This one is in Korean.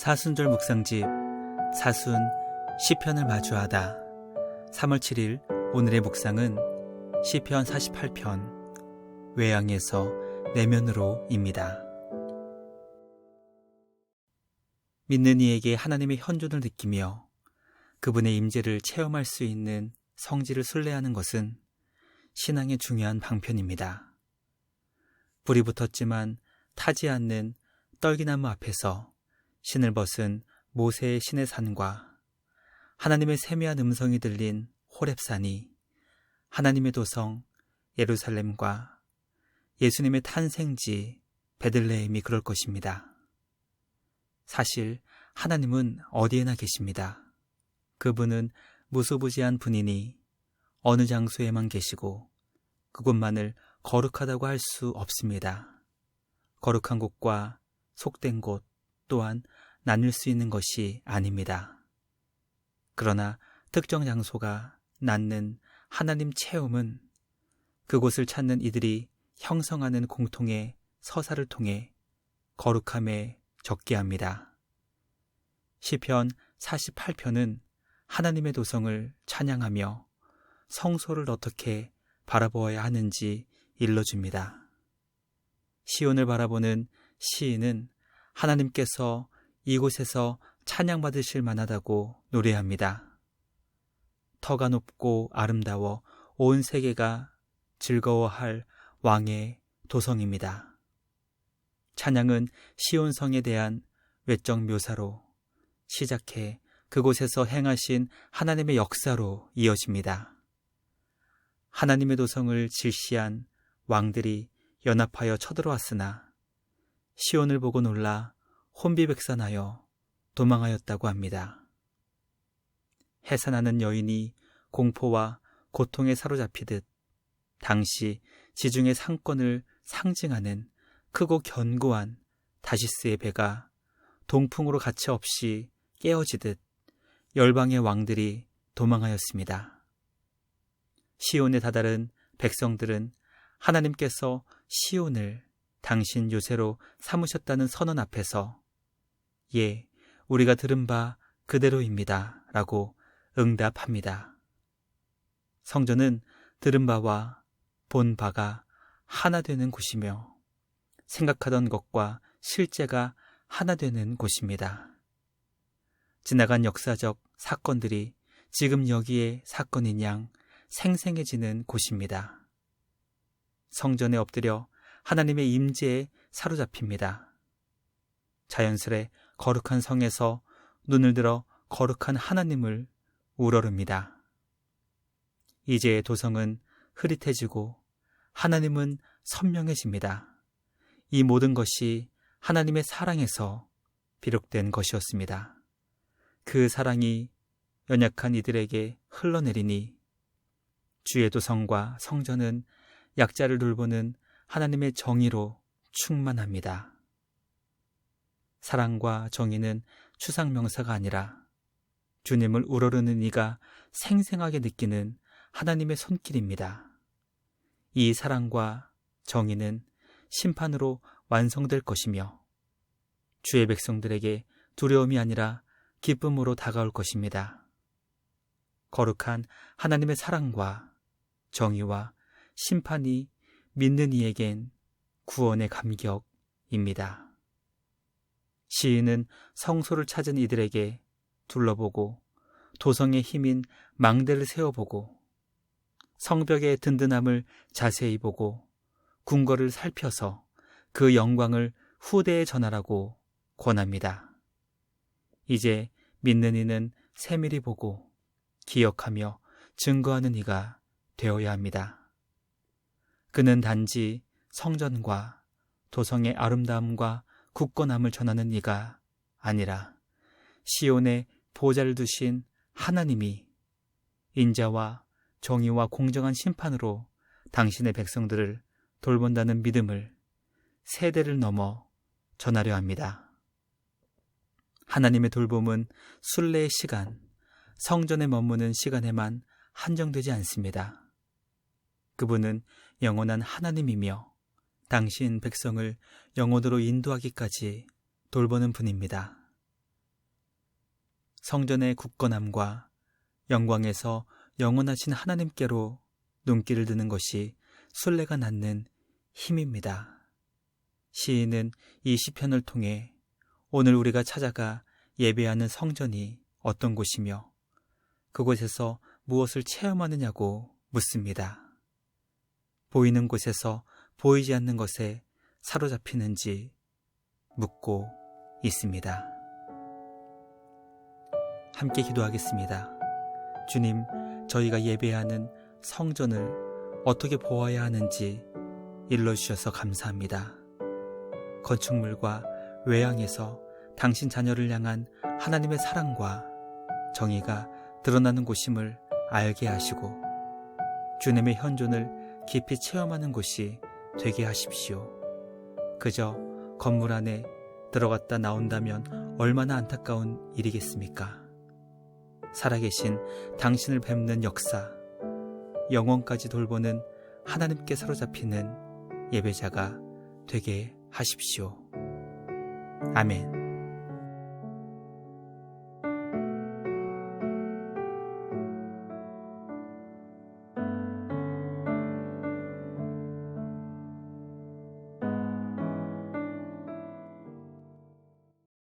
사순절 묵상집 사순 시편을 마주하다. 3월 7일 오늘의 묵상은 시편 48편 외양에서 내면으로입니다. 믿는 이에게 하나님의 현존을 느끼며 그분의 임재를 체험할 수 있는 성지를 순례하는 것은 신앙의 중요한 방편입니다. 불이 붙었지만 타지 않는 떨기나무 앞에서 신을 벗은 모세의 신의 산과 하나님의 세미한 음성이 들린 호렙산이 하나님의 도성 예루살렘과 예수님의 탄생지 베들레헴이 그럴 것입니다. 사실 하나님은 어디에나 계십니다. 그분은 무소부지한 분이니 어느 장소에만 계시고 그곳만을 거룩하다고 할 수 없습니다. 거룩한 곳과 속된 곳 또한 나눌 수 있는 것이 아닙니다. 그러나 특정 장소가 낳는 하나님 체험은 그곳을 찾는 이들이 형성하는 공통의 서사를 통해 거룩함에 적게 합니다. 시편 48편은 하나님의 도성을 찬양하며 성소를 어떻게 바라보아야 하는지 일러줍니다. 시온을 바라보는 시인은 하나님께서 이곳에서 찬양받으실 만하다고 노래합니다. 터가 높고 아름다워 온 세계가 즐거워할 왕의 도성입니다. 찬양은 시온성에 대한 외적 묘사로 시작해 그곳에서 행하신 하나님의 역사로 이어집니다. 하나님의 도성을 질시한 왕들이 연합하여 쳐들어왔으나 시온을 보고 놀라 혼비백산하여 도망하였다고 합니다. 해산하는 여인이 공포와 고통에 사로잡히듯 당시 지중해 상권을 상징하는 크고 견고한 다시스의 배가 동풍으로 가차없이 깨어지듯 열방의 왕들이 도망하였습니다. 시온에 다다른 백성들은 하나님께서 시온을 당신 요새로 삼으셨다는 선언 앞에서 예, 우리가 들은 바 그대로입니다 라고 응답합니다. 성전은 들은 바와 본 바가 하나 되는 곳이며 생각하던 것과 실제가 하나 되는 곳입니다. 지나간 역사적 사건들이 지금 여기에 사건인 양 생생해지는 곳입니다. 성전에 엎드려 하나님의 임재에 사로잡힙니다. 자연스레 거룩한 성에서 눈을 들어 거룩한 하나님을 우러릅니다. 이제 도성은 흐릿해지고 하나님은 선명해집니다. 이 모든 것이 하나님의 사랑에서 비롯된 것이었습니다. 그 사랑이 연약한 이들에게 흘러내리니 주의 도성과 성전은 약자를 돌보는 하나님의 정의로 충만합니다. 사랑과 정의는 추상명사가 아니라 주님을 우러르는 이가 생생하게 느끼는 하나님의 손길입니다. 이 사랑과 정의는 심판으로 완성될 것이며 주의 백성들에게 두려움이 아니라 기쁨으로 다가올 것입니다. 거룩한 하나님의 사랑과 정의와 심판이 믿는 이에겐 구원의 감격입니다. 시인은 성소를 찾은 이들에게 둘러보고 도성의 힘인 망대를 세워보고 성벽의 든든함을 자세히 보고 궁궐을 살펴서 그 영광을 후대에 전하라고 권합니다. 이제 믿는 이는 세밀히 보고 기억하며 증거하는 이가 되어야 합니다. 그는 단지 성전과 도성의 아름다움과 굳건함을 전하는 이가 아니라 시온에 보좌를 두신 하나님이 인자와 정의와 공정한 심판으로 당신의 백성들을 돌본다는 믿음을 세대를 넘어 전하려 합니다. 하나님의 돌봄은 순례의 시간, 성전에 머무는 시간에만 한정되지 않습니다. 그분은 영원한 하나님이며 당신 백성을 영혼으로 인도하기까지 돌보는 분입니다. 성전의 굳건함과 영광에서 영원하신 하나님께로 눈길을 드는 것이 순례가 낳는 힘입니다. 시인은 이 시편을 통해 오늘 우리가 찾아가 예배하는 성전이 어떤 곳이며 그곳에서 무엇을 체험하느냐고 묻습니다. 보이는 곳에서 보이지 않는 것에 사로잡히는지 묻고 있습니다. 함께 기도하겠습니다. 주님, 저희가 예배하는 성전을 어떻게 보아야 하는지 일러주셔서 감사합니다. 건축물과 외양에서 당신 자녀를 향한 하나님의 사랑과 정의가 드러나는 곳임을 알게 하시고 주님의 현존을 깊이 체험하는 곳이 되게 하십시오. 그저 건물 안에 들어갔다 나온다면 얼마나 안타까운 일이겠습니까? 살아계신 당신을 뵙는 역사, 영원까지 돌보는 하나님께 사로잡히는 예배자가 되게 하십시오. 아멘.